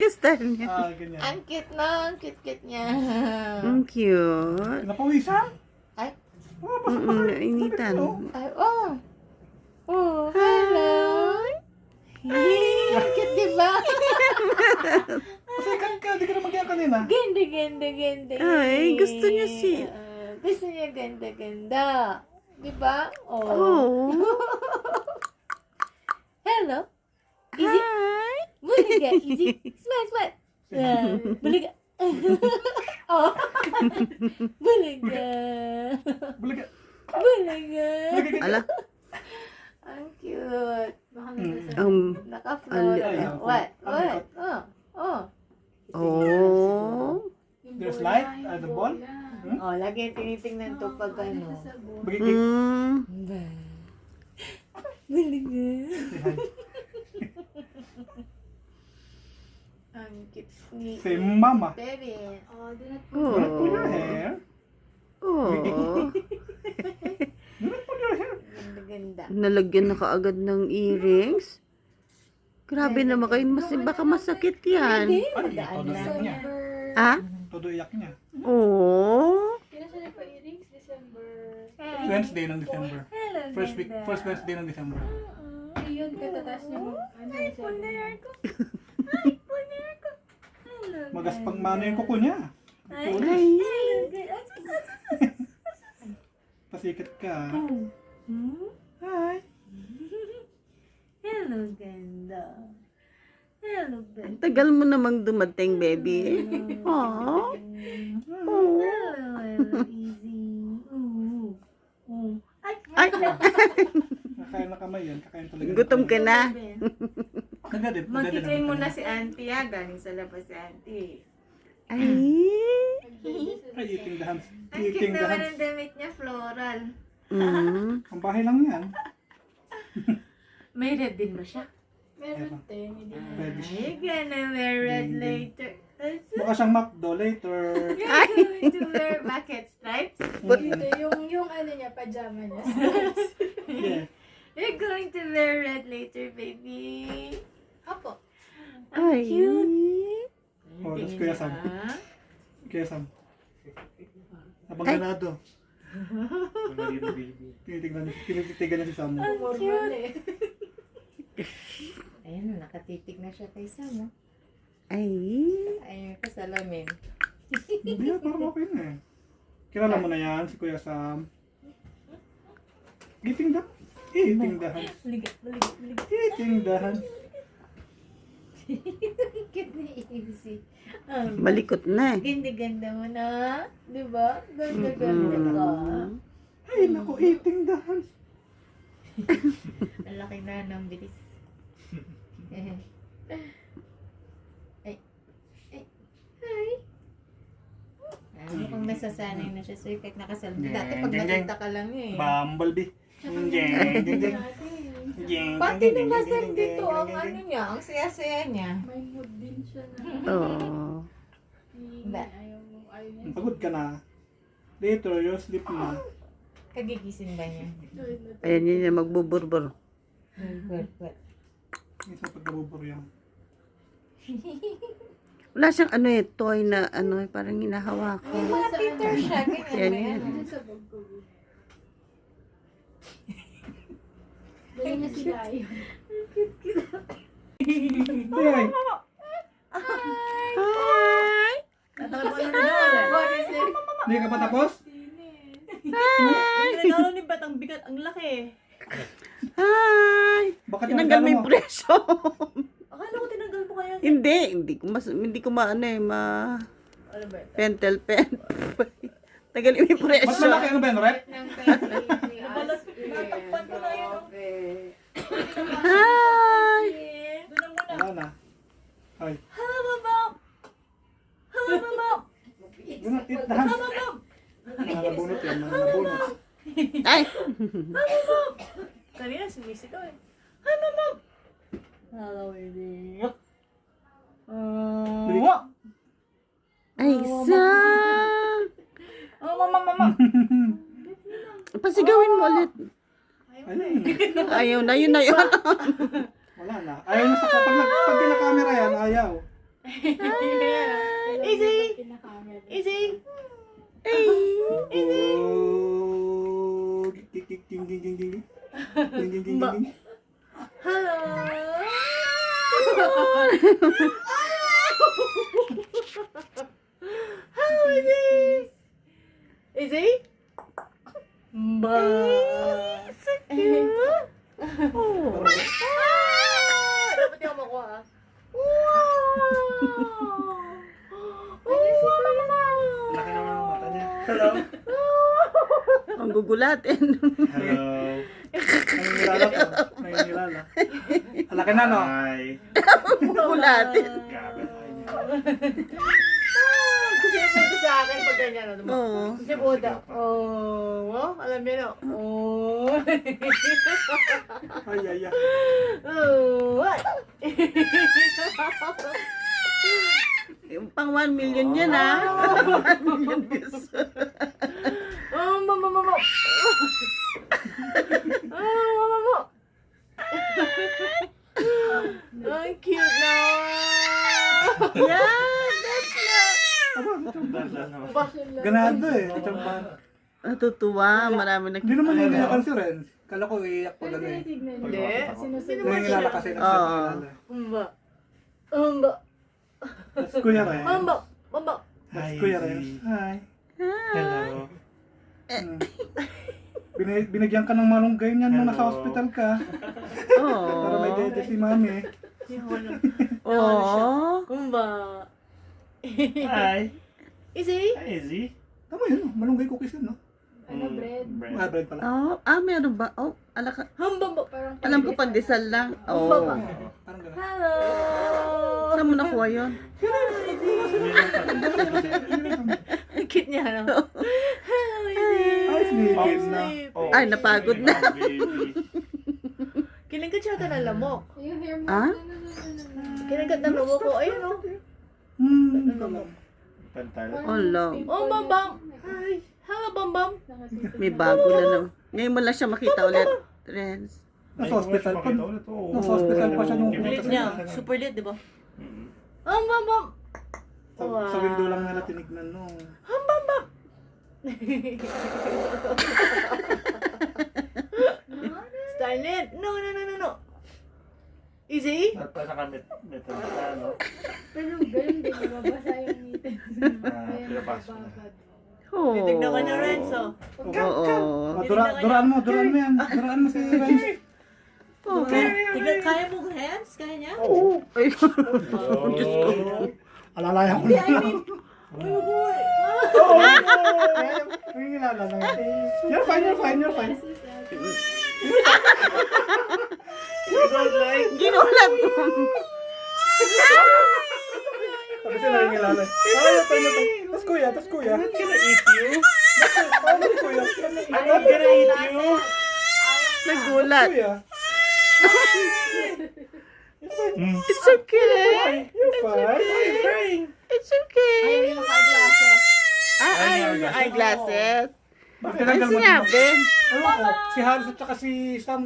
yung style niya. Ganyan. Ang cute na, ang cute niya. Ang cute. Napawisan? Ay, Nainitan. ay, oh. Oh, hello. Ang cute, diba? Pasikat ka, di ka na magyan kanina. Ganda. Ay, gusto niya Gusto niya ganda. Diba? Oh. Oh. Hello. Easy. Hi. Bulaga, easy. Smile. Bulaga. Oh. Bulaga. Bulaga. Bulaga. Ala. Ang cute. Ala. Naka-float. What? Oh. Oh. There's light at the ball. Oh, lagi tinitingnan to pag ano. Bagay. Bulaga. Ang cute ni Say mama. baby. Do not pull your Oh. hair. Oh. Do not pull your hair. Ganda. Nalagyan na kaagad ng earrings. Grabe naman kayo. Baka masakit yan. Hindi, Ano, magaan todo lang. iyak niya. Ah? Todo iyak niya. Oh. Wednesday ng December. Hello, First Wednesday ng December. Yun, katatas niya mag, Ay, puner ko. Ay, puner ko. Hello, Magaspang mano yung kuko niya. Ay, Tulis. hello, Pasikat ka. Hi. Hello, ganda. Hello, ganda. Tagal mo namang dumating, baby. Aww. Oh. Hello, easy. Ay, Kakain na kamay yan. Kakain talaga. gutom ka na. Magkikain muna si auntie, ha? Galing sa labas si auntie. Ay. Ay, eating the hands. Ang Eating cute the naman hands. ang damit niya, floral. Ang bahay lang yan. May red din ba siya? meron din. Pwede siya. Ay, gonna wear red later. Mukha siyang McDo later. You're going to wear bucket stripes? Dito, yung ano niya, pajama niya. Yeah. You're going to wear red later, baby. Apo. Ay. Oh, that's Kuya Sam. Ah. Kuya Sam. Abangganado. Tinitigan niya si Sam. Normal eh. Ayun, nakatitig na siya kay Sam. Oh. Ay. Ayun, kasalamin. Hindi, parang okay na eh. Kilala mo na yan, si Kuya Sam. Eating the hands. Ligat. Eating the hands. Cute ni Easy. Malikot na eh. Ganda-ganda mo na. Diba? Ganda-ganda ka. Ay, naku, eating the hands. Ang laki na ng bilis. Ay. Hi. Mukhang nasasanay na siya sa'yo kahit nakasalmi. Dati pag nakita ka lang eh. Bumblebee. Pati nung last time dito, ang ano niya, ang saya-saya niya. May mood din siya na. Oh. Ba? Ayaw niya. Pagod ka na. Later, you'll sleep na. Kagigising ba niya? Ayan yun yung magbuburbur. What? Minsan pag nabuburo yan. Wala siyang ano eh, toy na ano, parang hinahawakan. May mga Peter siya, ganyan ba yan? Ano sa bag ko? Dali na sila ayaw. Ay, Hi! Boses niya. hindi ka pa tapos? Tinanggal ni Bat ang bigat, ang laki. Hi! Bakit Tinanggal mo yung presyo. Akala ko tinanggal mo kaya. Hindi ko maano eh, Ano ba? pentel pen. Tagal yung Mas presyo. malaki ano ba yun, Rep? Nang kasi Nabalot, natakpan ko na yun. Hi! Doon na muna. Wala na. Ay. Hello, Mama! Hello, Mama! Do not eat the hands. Mga nabunot yan, mga nabunot. Ay! Kanina sumisigaw eh. Hi, Mama! Hello, baby. Ay, Sam! Oh, Mama! Pasigawin mo ulit. Ayun. Ayaw na, yun na yun. Wala na. Ayaw na sa pag pag kina-camera yan, ayaw. Easy! Pinakamera. Easy! Oh, ging, ging, ging, ging, ging, ging. Ging, ging, ging, ging. Hello! Hello, Izzy! Izzy? Ba! So cute! Oh! Dapat yung makuha. Laki naman ang mata niya. Hello. Ang gugulatin. Hello. Nanginilala ko. Nanginilala. Halaki na, no? Hi. Gugulatin. Grabe. Kasi ito sa akin pag ganyan. Ano ba? Oo. Kasi Buddha. Oh, alam niyo no? Oh. Ay, ay, ay. Oh, what? Yung pang 1 million yan, ha? 1 million views. Oh, mama. Oh, mama. Ang cute na. Yan, that's not. Ganado eh. Champan. Natutuwa, marami Hindi naman nakikita. naiiyakan si Renz. Kala ko iiyak pag ano eh. Tinitignan niyo. Hindi. Sinusunod. Nangingilala kasi ng sinilala. Umba. Umba. That's Kuya Renz. Umba. Umba. That's Kuya Renz. Hi. Hello. Binigyan ka ng malunggay niyan nung nasa hospital ka. Para may Oo. dede si mami. Oo. Umba. Hi. Izzy? Hi, Izzy. Tama yun, no? Malunggay cookies yun, no? Ano, bread? Ah, bread pala. Meron ba? Oh, Hambamba. Parang alam ko pandesal lang. Oh. Parang gano'n. Hello. Saan mo nakuha yun? Ang cute niya, no? Hello, Izzy. Ay, sleeping na. Sleep. Oh, Ay, napagod na. baby. Kinagat siya ng lamok. yung hair mo. Ah? Kinagat ng lamok ko. Ayun, no? Lamok. Pantal. Wala. Oh, Bambam. Hi. Hello, Bambam. May bago na naman. Ngayon mo lang siya makita ulit. Friends. Nasa hospital pa. Makita ulit, oo. Nasa hospital pa siya nung Lit pumunta niya. sa Super lit, di ba? Mm. Oh, Bambam. Sa window lang nila tinignan, no? Starlet. No. Easy? At pa saka may tanda, no? Pero ganun din, mabasa yung ngipin. Kaya pinapasok na. nababad. Oo. Tignan ka na, Renzo. Oo. Duraan mo yan. Duraan mo si Renz. Oo. Tignan, kaya mo hands? Kaya niya? Ay, Oh, Diyos ko. Alalayan ko Hindi, na I lang. mean, oh boy. Nangingilala lang. You're fine. you don't like? Ginulat mo. Sabi siya nangingilala. Ay, tas kuya. I'm not gonna eat you. Tas kuya. I'm not gonna eat you. Nagulat. Kuya. It's okay. You're fine. Crying. It's okay. Ayaw yung eyeglasses. Ayaw niya eyeglasses. Bakit Ay, tinanggal mo? sinabi. Ano ko? Si Haris at saka si Sam